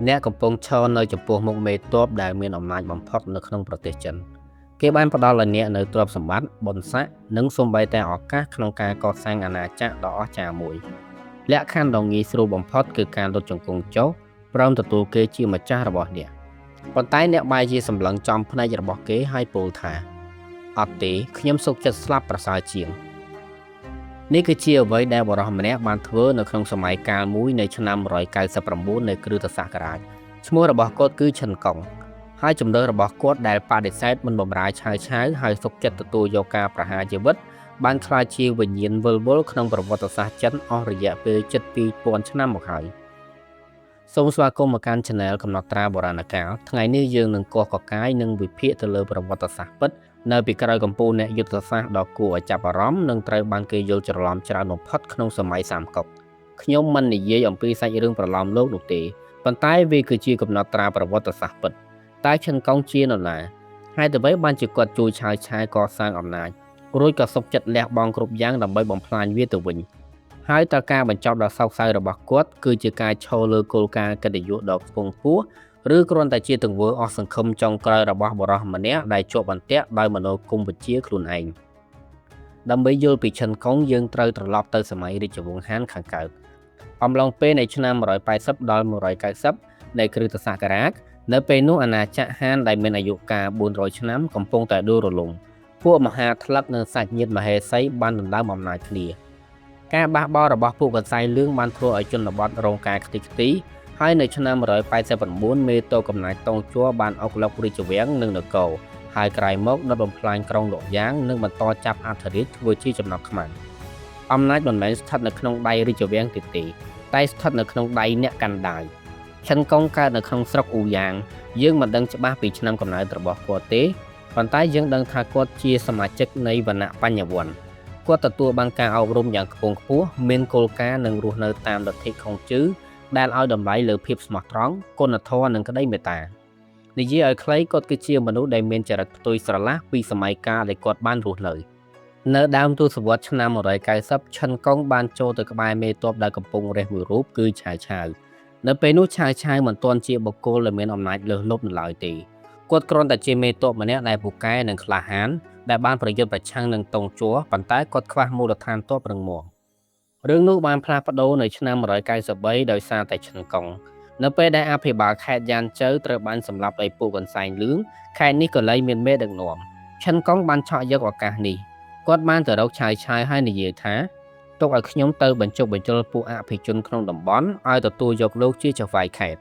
អ្នកកំពុងឈរនៅចំពោះមុខមេទ័ពដែលមានអំណាចបំផុតនៅក្នុងប្រទេសចិនគេបានផ្ដល់ឲ្យអ្នកនៅទ្រព្យសម្បត្តិបុណ្យស័ក្តិនិងសូម្បីតែឱកាសក្នុងការកសាងអាណាចក្រដ៏អស្ចារ្យមួយលក្ខខណ្ឌដ៏ងាយស្រួលបំផុតគឺការលុតជង្គង់ចុះព្រមទទួលគេជាម្ចាស់របស់អ្នកប៉ុន្តែអ្នកបែរជាសម្លឹងចំភ្នែករបស់គេហើយពោលថាអត់ទេខ្ញុំសុខចិត្តស្លាប់ប្រសើរជាងនេះគឺជាអ្វីដែលបរិះម្នាក់បានធ្វើនៅក្នុងសម័យកាលមួយនៅឆ្នាំ199នៃគ្រិស្តសករាជឈ្មោះរបស់គាត់គឺឈិនកុងហើយជំនឿរបស់គាត់ដែលបដិសេធមិនបម្រើឆាវហើយសុខចិត្តទទួលយកការប្រហារជីវិតបានក្លាយជាវិញ្ញាណវិលវល់ក្នុងប្រវត្តិសាស្ត្រចិនអស់រយៈពេលជិត 2000 ឆ្នាំមកហើយសូមស្វាគមន៍មកកាន់ Channel កំណត់ត្រាបុរាណកាលថ្ងៃនេះយើងនឹងកោះកកាយនិងវិភាគទៅលើប្រវត្តិសាស្ត្រពិតនៅពីក្រោយកំពូលអ្នកយុទ្ធសាស្ត្រដ៏គួរឲ្យចាប់អារម្មណ៍និងត្រូវបានគេយល់ច្រឡំច្រើនបំផុតក្នុងសម័យសាមកុកខ្ញុំមិននិយាយអំពីសាច់រឿងប្រឡំលោកនោះទេប៉ុន្តែវាគឺជាកំណត់ត្រាប្រវត្តិសាស្ត្រពិតតែឈិនកុងជានរណាហេតុអ្វីបានជាគាត់ជួយឆាយកសាងអំណាចរួចក៏សុខចិត្តលះបង់គ្រប់យ៉ាងដើម្បីបំផ្លាញវាទៅវិញហើយតើការបញ្ចប់ដ៏សោកសៅរបស់គាត់គឺជាការឈរលើគោលការណ៍កិត្តិយសដ៏ខ្ពង់ខ្ពស់ឬគ្រាន់តែជាទង្វើអស់សង្ឃឹមចុងក្រោយរបស់បុរសម្នាក់ដែលជាប់អន្ទាក់ដោយមនោគមវិជ្ជាខ្លួនឯងដើម្បីយល់ពីឈិនកុងយើងត្រូវត្រឡប់ទៅសម័យរាជវង្សហានខាងកើតអំឡុងពេលនៃឆ្នាំ180ដល់190នៃគ្រិស្តសករាជនៅពេលនោះអាណាចក្រហានដែលមានអាយុកាល400ឆ្នាំកំពុងតែដួលរលំពួកមហាថ្លឹកនិងសាច់ញាតិមហេសីបានដណ្ដើមអំណាចគ្នាការបះបោររបស់ពួកកសែងលឿងបានធ្វើឲ្យជនបទរងការខ្ទេចខ្ទីហើយនៅឆ្នាំ189មេតូកំណាចតងជួបានអុកឡុករាជវាំងនិងនគរហើយក្រោយមកដុតបំផ្លាញក្រុងលក់យ៉ាងនិងបន្តចាប់អធិរាជធ្វើជាចំណាប់ខ្មាំងអំណាចមិនមែនស្ថិតនៅក្នុងដៃរាជវាំងទេតែស្ថិតនៅក្នុងដៃអ្នកកាន់ដាវឈិនកុងកើតនៅក្នុងស្រុកអ៊ូយ៉ាងយើងមិនដឹងច្បាស់ពីឆ្នាំកំណើតរបស់គាត់ទេប៉ុន្តែយើងដឹងថាគាត់ជាសមាជិកនៃវណ្ណៈបញ្ញវន្តគាត់ទទួលបានការអប់រំយ៉ាងខ្ពង់ខ្ពស់មានគោលការណ៍និងរស់នៅតាមលទ្ធិខុងជឺដែលឲ្យតម្លៃលើភាពស្មោះត្រង់គុណធម៌និងក្តីមេត្តានិយាយឲ្យខ្លីគាត់គឺជាមនុស្សដែលមានចរិតផ្ទុយស្រឡះពីសម័យកាលដែលគាត់បានរស់នៅដើមទសវត្សរ៍ឆ្នាំ190ឈិនកុងបានចូលទៅក្បែរមេទ័ពដែលកំពុងរះមួយរូបគឺឆាវនៅពេលនោះឆាវមិនទាន់ជាបុគ្គលដែលមានអំណាចលើសលប់នៅឡើយទេគាត់គ្រាន់តែជាមេទ័ពម្នាក់ដែលពូកែនិងក្លាហានដែលបានប្រយុទ្ធប្រឆាំងនឹងតុងជួប៉ុន្តែគាត់ខ្វះមូលដ្ឋានទ័ពរឹងមាំរឿងនោះបានផ្លាស់ប្ដូរនៅឆ្នាំ193ដោយសារតែឈិនកុងនៅពេលដែលអភិបាលខេត្តយ៉ានជៅត្រូវបានសម្លាប់ដោយពួកកន្សែងលឿងខេត្តនេះក៏លែងមានមេដឹកនាំឈិនកុងបានឆក់យកឱកាសនេះគាត់បានទៅរកឆាវហើយនិយាយថាទុកឲ្យខ្ញុំទៅបញ្ចុះបញ្ចូលពួកអភិជនក្នុងតំបន់ឲ្យទទួលយកលោកជាចៅហ្វាយខេត្ត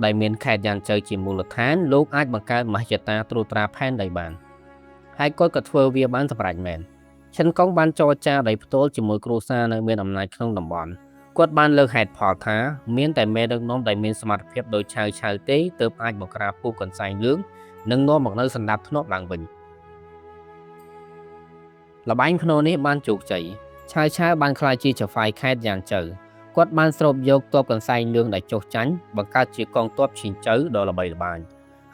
ដែលមានខេត្តយ៉ានជៅជាមូលដ្ឋានលោកអាចបង្កើតមហិច្ឆតាត្រួតត្រាផែនដីបានហើយគាត់ក៏ធ្វើវាបានសម្រេចមែនឈិនកុងបានចរចាដោយផ្ទាល់ជាមួយគ្រួសារនៅមានអំណាចក្នុងតំបន់គាត់បានលើកហេតុផលថាមានតែមេដឹកនាំដែលមានសមត្ថភាពដូចឆាវទេទើបអាចបង្ក្រាបពួកកន្សែងលឿងនិងនាំមកនៅសណ្ដាប់ធ្នាប់ឡើងវិញលបែងភ្នោនេះបានជោគជ័យឆាវបានក្លាយជាចៅហ្វាយខេត្តយ៉ាងជៅគាត់បានស្រូបយកទ័ពកន្សែងលឿងដែលចុះចាញ់បង្កើតជាកងទ័ពឈីងជៅដ៏ល្បីល្បាញ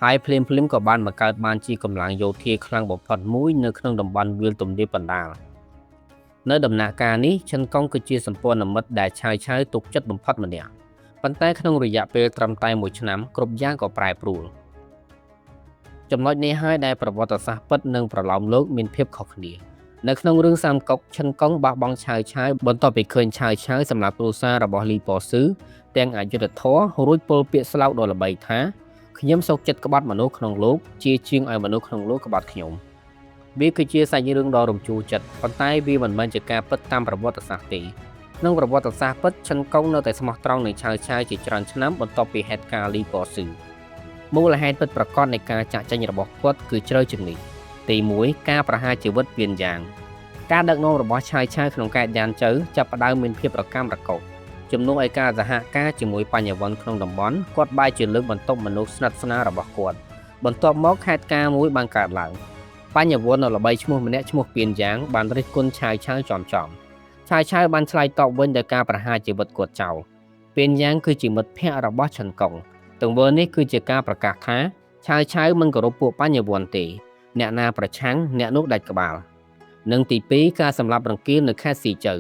ហើយភ្លាមក៏បានបង្កើតបានជាកម្លាំងយោធាខ្លាំងបំផុតមួយនៅក្នុងតំបន់វាលទំនាបបណ្ដាលនៅដំណាក់កាលនេះឈិនកុងគឺជាសម្ព័ន្ធមិត្តដែលឆាវទុកចិត្តបំផុតម្នាក់ប៉ុន្តែក្នុងរយៈពេលត្រឹមតែ1ឆ្នាំគ្រប់យ៉ាងក៏ប្រែប្រួលចំណុចនេះហើយដែលប្រវត្តិសាស្ត្រពិតនិងប្រឡោមលោកមានភាពខុសគ្នានៅក្នុងរឿងសាមកុកឈិនកុងបោះបង់ឆាវបន្ទាប់ពីឃើញឆាវសម្រាប់គ្រួសាររបស់លីប៉ស៊ឺទាំងអយុធធររួចពលពាក្យស្លោកដ៏ល្បីថាខ្ញុំសុខចិត្តក្បត់មនុស្សក្នុងលោកជាជាងឲ្យមនុស្សក្នុងលោកក្បត់ខ្ញុំវាគឺជាសាច់រឿងដ៏រំជួលចិត្តប៉ុន្តែវាមិនមែនជាការពិតតាមប្រវត្តិសាស្ត្រទេក្នុងប្រវត្តិសាស្ត្រពិតឈិនកុងនៅតែស្មោះត្រង់នឹងឆាវជាច្រើនឆ្នាំបន្ទាប់ពីហេតុការណ៍លីប៉ស៊ឺមូលហេតុពិតប្រាកដនៃការចាក់ចេញរបស់គាត់គឺជ្រៅជាងនេះទី1ការប្រហារជីវិតវៀនយ៉ាងការដឹកនាំរបស់ឆាវក្នុងខេត្តយ៉ានជៅចាប់ផ្ដើមមានភាពរកាំរកូសជំនួសឲ្យការសហការជាមួយបញ្ញវន្តក្នុងតំបន់គាត់បែរជាលើកបន្ទប់មនុស្សស្និទ្ធស្នាលរបស់គាត់បន្ទាប់មកហេតុការណ៍មួយបានកើតឡើងបញ្ញវន្តល្បីឈ្មោះម្នាក់ឈ្មោះពៀនយ៉ាងបានរិះគន់ឆាវចំឆាវបានឆ្លើយតបវិញដោយការប្រហារជីវិតគាត់ចោលពៀនយ៉ាងគឺជាមិត្តភ័ក្តិរបស់ឈិនកុងទង្វើនេះគឺជាការប្រកាសថាឆាវមិនគោរពពួកបញ្ញវន្តទេអ្នកណាប្រឆាំងអ្នកនោះដាច់ក្បាលនិងទី2ការសម្លាប់រង្គាលនៅខេត្តស៊ីជើ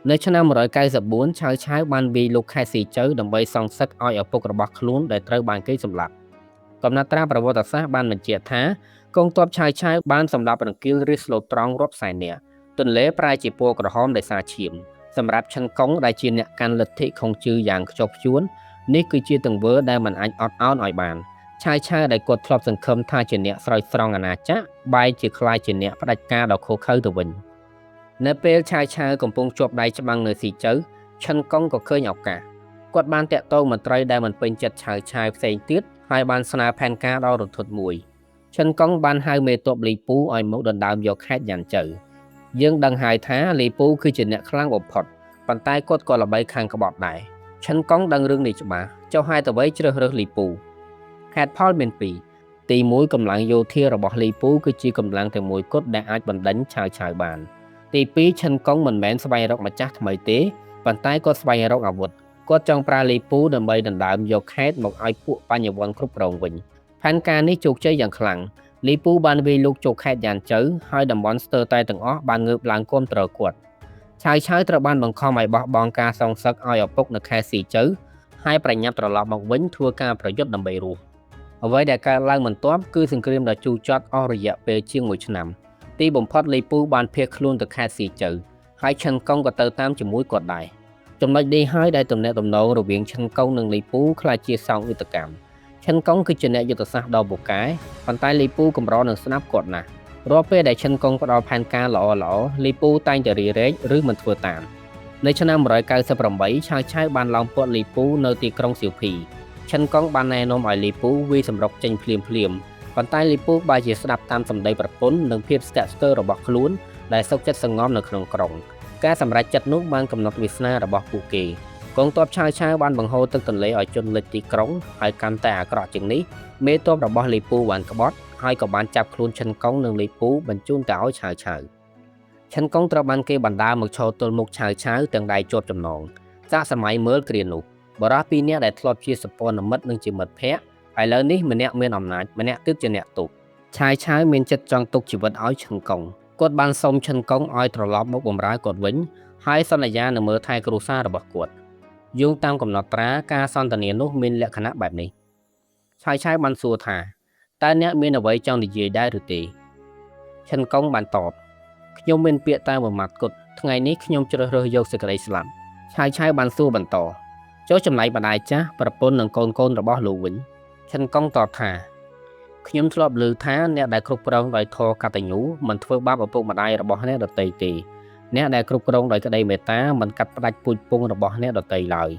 នៅឆ្នាំ194 ឆាវឆាវបានវាយលោកខេត្តស៊ីជើដើម្បីសងសឹកឲ្យឪពុករបស់ខ្លួនដែលត្រូវបានគេសម្លាប់កំណត់ត្រាប្រវត្តិសាស្ត្របានបញ្ជាក់ថាកងទ័ពឆាវឆាវបានសម្លាប់រង្គាលរាជស្លូតត្រង់រាប់សែននាក់ទន្លេប្រែជាពណ៌ក្រហមដោយសារឈាមសម្រាប់ឈិនកុងដែលជាអ្នកកាន់លទ្ធិខុងជឿយ៉ាងខ្ជាប់ខ្ជួននេះគឺជាទង្វើដែលមិនអាចអត់ឱនឲ្យបានឆាវឆាវដែលគាត់ធ្លាប់សង្ឃឹមថាជាអ្នកស្រោចស្រង់អាណាចក្របែរជាខ្លាចជាអ្នកផ្ដាច់ការដ៏ឃោរឃៅទៅវិញនៅពេលឆាវឆាវកំពុងជាប់ដៃច្បាំងនៅស៊ីជើឈិនកុងក៏ឃើញឱកាសគាត់បានតាក់ទងមន្ត្រីដែលមិនពេញចិត្តឆាវឆាវផ្សេងទៀតហើយបានស្នើផែនការដ៏រន្ធត់មួយឈិនកុងបានហៅមេទ័ពលីពូឲ្យមកដណ្ដើមយកខេត្តយ៉ាន់ជៅយើងដឹងហើយថាលីពូគឺជាអ្នកខ្លាំងបំផុតប៉ុន្តែគាត់ក៏ល្បីខាងក្បត់ដែរឈិនកុងដឹងរឿងនេះច្បាស់ចុះហេតុអ្វីជ្រើសរើសលីពូហេតុផលមានពីរទី1កម្លាំងយោធារបស់លីពូគឺជាកម្លាំងតែមួយគត់ដែលអាចបណ្ដេញឆាវឆាវបានទី2ឈិនកុងមិនមែនស្វែងរកម្ចាស់ថ្មីទេប៉ុន្តែគាត់ស្វែងរកអាវុធគាត់ចង់ប្រើលីពូដើម្បីដណ្ដើមយកខេត្តមកឲ្យពួកបញ្ញវន្តគ្រប់គ្រងវិញផែនការនេះជោគជ័យយ៉ាងខ្លាំងលីពូបានវាយលុកចូលខេត្តយ៉ាន់ជៅហើយតំបន់ស្ទើរតែទាំងអស់បានងើបឡើងគាំទ្រគាត់ឆាវឆាវត្រូវបានបង្ខំឲ្យបោះបង់ការសងសឹកឲ្យឪពុកនៅខេត្តស៊ីជើហើយប្រញាប់ត្រឡប់មកវិញធ្វើការប្រយុទ្ធដើម្បីរស់អ្វីដែលកើតឡើងបន្ទាប់គឺសង្គ្រាមដ៏ជូរចត់អស់រយៈពេលជាង1ឆ្នាំទីបំផុតលីពូបានភៀសខ្លួនទៅខេត្តស៊ីជើហើយឈិនកុងក៏ទៅតាមជាមួយគាត់ដែរចំណុចនេះហើយដែលទំនាក់ទំនងរវាងឈិនកុងនិងលីពូក្លាយជាសោកនាដកម្មឈិនកុងគឺជាអ្នកយុទ្ធសាស្ត្រដ៏ពូកែប៉ុន្តែលីពូកម្រនឹងស្ដាប់គាត់ណាស់រាល់ពេលដែលឈិនកុងផ្ដល់ផែនការល្អៗលីពូតែងតែរារែកឬមិនធ្វើតាមនៅឆ្នាំ198ឆាវឆាវបានឡោមព័ទ្ធលីពូនៅទីក្រុងសៀវភីឈិនកុងបានណែនាំឲ្យលីពូវាយសម្រុកចេញភ្លាមប៉ុន្តែលីពូបែរជាស្ដាប់តាមសម្ដីប្រពន្ធនិងភាពស្ទាក់ស្ទើររបស់ខ្លួនដែលសុខចិត្តសង្ងំនៅក្នុងក្រុងការសម្រេចចិត្តនោះបានកំណត់វាសនារបស់ពួកគេកងទ័ពឆាវឆាវបានបង្ហូរទឹកទន្លេឲ្យជន់លិចទីក្រុងហើយកាន់តែអាក្រក់ជាងនេះមេទ័ពរបស់លីពូបានក្បត់ហើយក៏បានចាប់ខ្លួនឈិនកុងនិងលីពូបញ្ជូនទៅឲ្យឆាវឆាវឈិនកុងត្រូវបានគេបណ្ដាលមកឈរទល់មុខឆាវឆាវទាំងដៃជាប់ចំណងសាកសម័យមើលគ្រានោះបរិះពីរនាក់ដែលធ្លាប់ជាសព្វនមិត្តនិងជាមិត្តភក្តិឥឡូវនេះម្នាក់មានអំណាចម្នាក់ទៀតជាអ្នកទោសឆាវឆាវមានចិត្តចង់ទុកជីវិតឲ្យឈិនកុងគាត់បានសុំឈិនកុងឲ្យត្រឡប់មកបម្រើគាត់វិញហើយសន្យានឹងមើលថែគ្រួសាររបស់គាត់យោងតាមកំណត់ត្រាការសន្ទនានោះមានលក្ខណៈបែបនេះឆាវឆាវបានសួរថាតើអ្នកមានអ្វីចង់និយាយដែរឬទេឈិនកុងបានតបខ្ញុំមានពាក្យតែមួយម៉ាត់គត់ថ្ងៃនេះខ្ញុំជ្រើសរើសយកសេចក្តីស្លាប់ឆាវឆាវបានសួរបន្តចុះចំណែកម្ដាយចាស់ប្រពន្ធនិងកូនរបស់លោកវិញឈិនកុងតបថាខ្ញុំធ្លាប់ឮថាអ្នកដែលគ្រប់គ្រងដោយធម៌កតញ្ញូមិនធ្វើបាបឪពុកម្ដាយរបស់អ្នកដទៃទេអ្នកដែលគ្រប់គ្រងដោយក្តីមេត្តាមិនកាត់ផ្ដាច់ពូជពង្សរបស់អ្នកដទៃឡើយ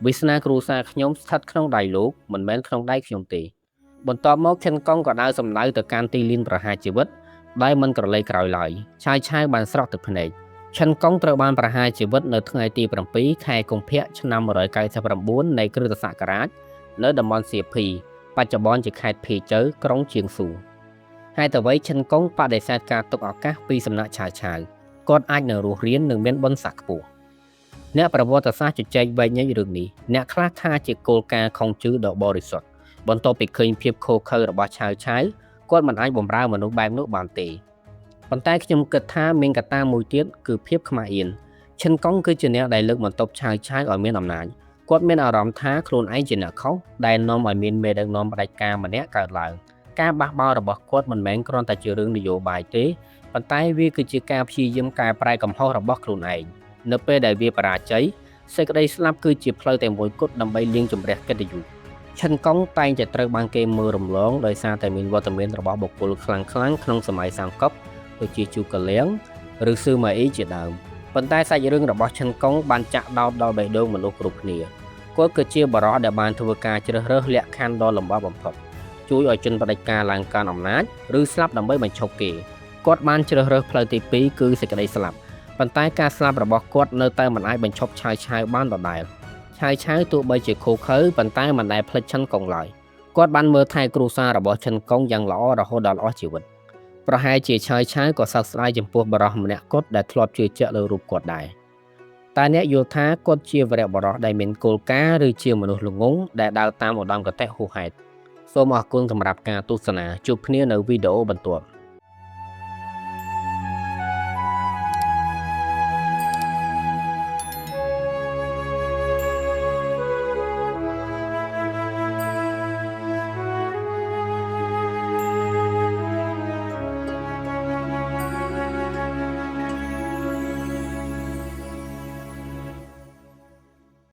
វាសនាគ្រួសារខ្ញុំស្ថិតក្នុងដៃលោកមិនមែនក្នុងដៃខ្ញុំទេបន្ទាប់មកឈិនកុងក៏ដើរសម្ដៅទៅកាន់ទីលានប្រហារជីវិតដែលមិនក្រឡេកក្រោយឡើយឆាវឆាវបានស្រក់ទឹកភ្នែកឈិនកុងត្រូវបានប្រហារជីវិតនៅថ្ងៃទី7ខែកុម្ភៈឆ្នាំ199នៃគ្រិស្តសករាជនៅតំបន់សៀភីបច្ចុប្បន្នជាខេត្តភីជើក្រុងជាងស៊ូហេតុអ្វីឈិនកុងបដិសេធការទុកឱកាសពីសំណាក់ឆាវឆាវគាត់អាចនៅរស់រាននិងមានបុណ្យស័ក្តិខ្ពស់អ្នកប្រវត្តិសាស្ត្រជជែកវែងញែករឿងនេះអ្នកខ្លះថាជាគោលការណ៍ខុងជឿដ៏បរិសុទ្ធបន្ទាប់ពីឃើញភាពខុសខើរបស់ឆាវឆាវគាត់មិនអាចបម្រើមនុស្សបែបនោះបានទេប៉ុន្តែខ្ញុំគិតថាមានកត្តាមួយទៀតគឺភាពខ្មាស់អៀនឈិនកុងគឺជាអ្នកដែលលើកបន្ទប់ឆាវឆាវឲ្យមានអំណាចគាត់មានអារម្មណ៍ថាខ្លួនឯងជាអ្នកខុសដែលនាំឲ្យមានមេដឹកនាំផ្ដាច់ការម្នាក់កើតឡើងការបះបោររបស់គាត់មិនមែនគ្រាន់តែជារឿងនយោបាយទេប៉ុន្តែវាគឺជាការព្យាយាមកែប្រែកំហុសរបស់ខ្លួនឯងនៅពេលដែលវាបរាជ័យសេចក្តីស្លាប់គឺជាផ្លូវតែមួយគត់ដើម្បីលាងជម្រះកិត្តិយសឈិនកុងតែងតែត្រូវបានគេមើលរំលងដោយសារតែមានវត្តមានរបស់បុគ្គលខ្លាំងៗក្នុងសម័យសង្កប់ដូចជាជូកលៀងឬស៊ឺម៉ាអ៊ីជាដើមប៉ុន្តែសាច់រឿងរបស់ឈិនកុងបានចាក់ដោតដល់បេះដូងមនុស្សគ្រប់គ្នាគាត់គឺជាបរិះដែលបានធ្វើការជ្រើសរើសលក្ខខណ្ឌដ៏លំបាកបំផុតជួយឲ្យជនបដិការឡើងកាន់អំណាចឬស្លាប់ដើម្បីបញ្ឈប់គេគាត់បានជ្រើសរើសផ្លូវទី2គឺសេចក្តីស្លាប់ប៉ុន្តែការស្លាប់របស់គាត់នៅតែមិនអាចបញ្ឈប់ឆាវឆាវបានដដែលឆាវឆាវទោះបីជាខូខើប៉ុន្តែមិនដែលភ្លេចឈិនកុងឡើយគាត់បានមើលថែគ្រួសាររបស់ឈិនកុងយ៉ាងល្អរហូតដល់អស់ជីវិតប្រហែលជាឆាវឆាវក៏សោកស្ដាយចំពោះបរិះម្នាក់គត់ដែលធ្លាប់ជឿជាក់លើរូបគាត់ដែរតែអ្នកយល់ថាគាត់ជាវីរបុរសដែលមានគោលការណ៍ឬជាមនុស្សល្ងង់ដែលដើរតាមឧត្តមគតិហួសហេតុសូមអរគុណសម្រាប់ការទស្សនាជួបគ្នានៅវីដេអូបន្ទាប់